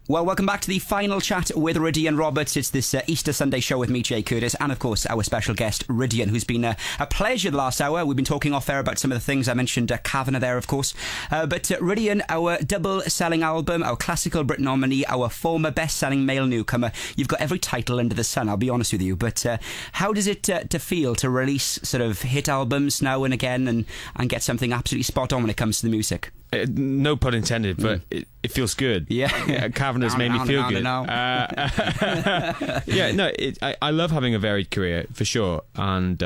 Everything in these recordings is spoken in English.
Well, welcome back to the final chat with Rydian Roberts. It's this Easter Sunday show with me, Jay Curtis, and of course our special guest, Rydian, who's been a pleasure the last hour. We've been talking off air about some of the things. I mentioned Kavanagh there, of course. But Rydian, our double-selling album, our classical Brit nominee, our former best-selling male newcomer. You've got every title under the sun, I'll be honest with you. But how does it to feel to release sort of hit albums now and again and get something absolutely spot on when it comes to the music? No pun intended, but it feels good. Yeah, Kavanagh's made me feel good. I love having a varied career for sure, and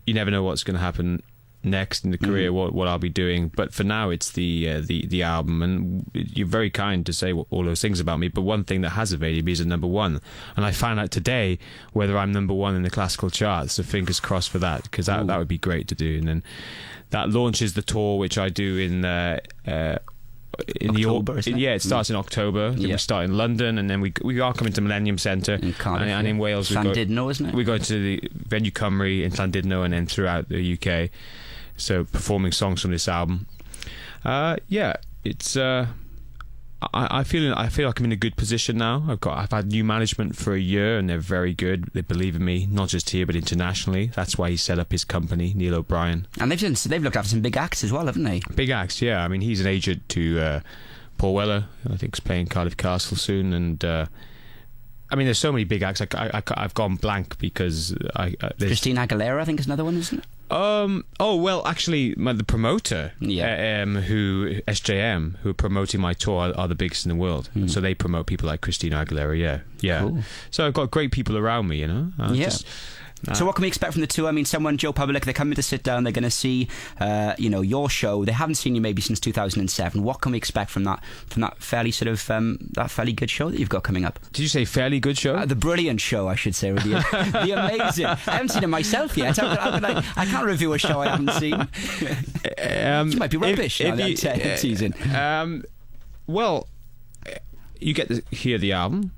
you never know what's going to happen next in the career, what I'll be doing. But for now, it's the album, and you're very kind to say all those things about me. But one thing that has evaded me is a number one, and I found out today whether I'm number one in the classical charts. So fingers crossed for that, because that would be great to do. And then that launches the tour, which I do in October, isn't it? Yeah, it starts in October. Then we start in London, and then we are coming to Millennium Centre in Cardiff, and in Wales. Llandudno, isn't it? We go to the venue Cymru in Llandudno, and then throughout the UK. So performing songs from this album. It's. I feel like I'm in a good position now. I've had new management for a year, and they're very good. They believe in me, not just here but internationally. That's why he set up his company, Neil O'Brien. And they've looked after some big acts as well, haven't they? Big acts, yeah. I mean, he's an agent to Paul Weller, I think, is playing Cardiff Castle soon, and I mean, there's so many big acts. I've gone blank because Christina Aguilera, I think, is another one, isn't it? Actually, the promoter, who SJM, who are promoting my tour, are the biggest in the world. So they promote people like Christina Aguilera. Yeah. Cool. So I've got great people around me, you know. So what can we expect from the tour? I mean, Joe Public, they're coming to sit down, they're going to see, your show. They haven't seen you maybe since 2007. What can we expect from that fairly sort of that fairly good show that you've got coming up? Did you say fairly good show? The brilliant show, I should say, with the amazing. I haven't seen it myself yet. I can't review a show I haven't seen. You might be rubbish that season. Well, you get to hear the album.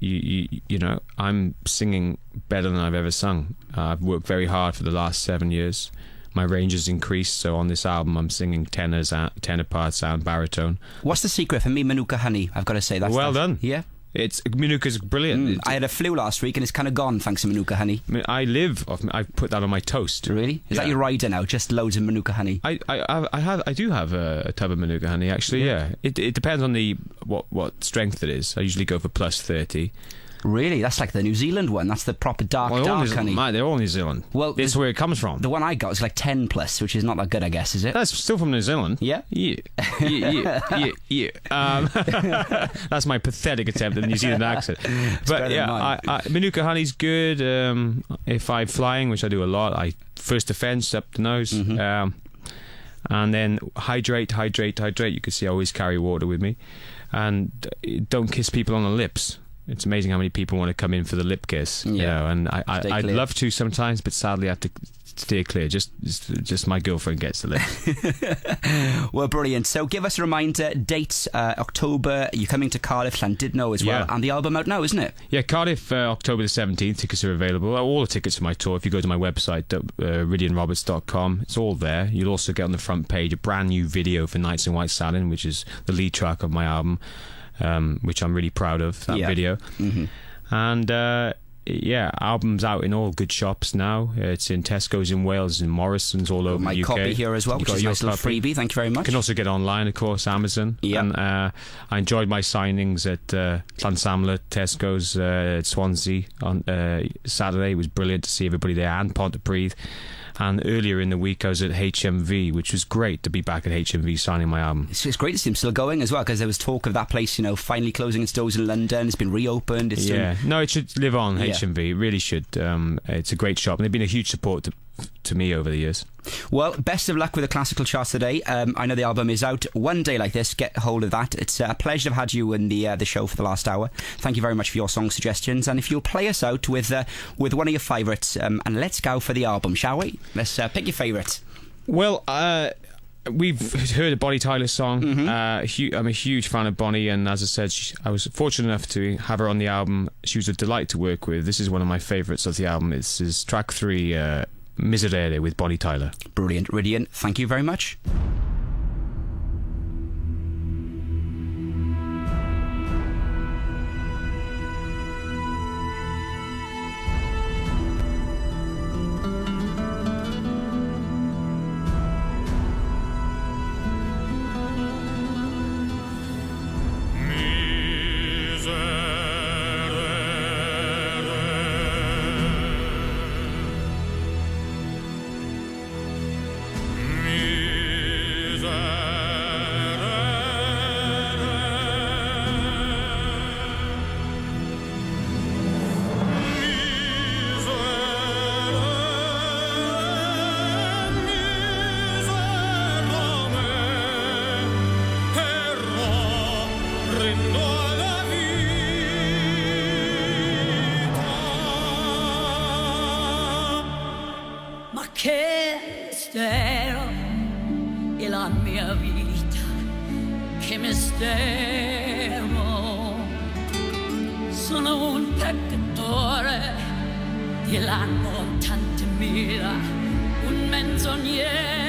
You know, I'm singing better than I've ever sung. I've worked very hard for the last 7 years. My range has increased, so on this album I'm singing tenor parts and baritone. What's the secret for me, Manuka Honey? I've got to say that's well done. Yeah. Manuka's brilliant. I had a flu last week and it's kind of gone thanks to Manuka Honey. I put that on my toast. Really? Is that your rider now? Just loads of Manuka Honey? I do have a tub of Manuka Honey actually. Yeah. It depends on what strength it is. I usually go for plus 30. Really? That's like the New Zealand one. That's the proper dark honey. They're all New Zealand. Well, this is where it comes from. The one I got is like 10 plus, which is not that good, I guess, is it? That's still from New Zealand. Yeah? Yeah. That's my pathetic attempt at the New Zealand accent. But yeah, Manuka Honey's good. If I'm flying, which I do a lot, first offence up the nose. And then hydrate. You can see I always carry water with me. And don't kiss people on the lips. It's amazing how many people want to come in for the lip kiss, you know, and I'd love to sometimes, but sadly I have to steer clear. Just my girlfriend gets the lip. Well, brilliant. So give us a reminder, dates, October, you're coming to Cardiff, Llandudno as well, and the album out now, isn't it? Yeah, Cardiff, October the 17th, tickets are available. All the tickets for my tour, if you go to my website, rydianroberts.com, it's all there. You'll also get on the front page a brand new video for Nights in White Satin, which is the lead track of my album. Which I'm really proud of, that video. And album's out in all good shops now. It's in Tesco's in Wales, in Morrison's all over the UK. My copy here as well, which is a nice little freebie. Thank you very much. You can also get online, of course, Amazon. And I enjoyed my signings at Llansamla, Tesco's at Swansea on Saturday. It was brilliant to see everybody there, and Pontypridd. And earlier in the week I was at HMV, which was great to be back at HMV signing my album. It's great to see him still going as well, because there was talk of that place, you know, finally closing its doors in London. It's been reopened. No, it should live on, HMV. It really should. It's a great shop, and they've been a huge support to me over the years. Well, best of luck with the classical charts today. I know the album is out. One day like this, get hold of that. It's a pleasure to have had you in the show for the last hour. Thank you very much for your song suggestions, and if you'll play us out with one of your favourites, and let's go for the album, shall we? Let's pick your favourite. Well, we've heard a Bonnie Tyler song. I'm a huge fan of Bonnie, and as I said, I was fortunate enough to have her on the album. She was a delight to work with. This is one of my favourites of the album. This is track 3, Miserere with Bonnie Tyler. Brilliant. Rydian, thank you very much. sorrendo alla vita. Ma che mistero è la mia vita, che mistero. Sono un peccatore dell'anno 80.000, un menzognero.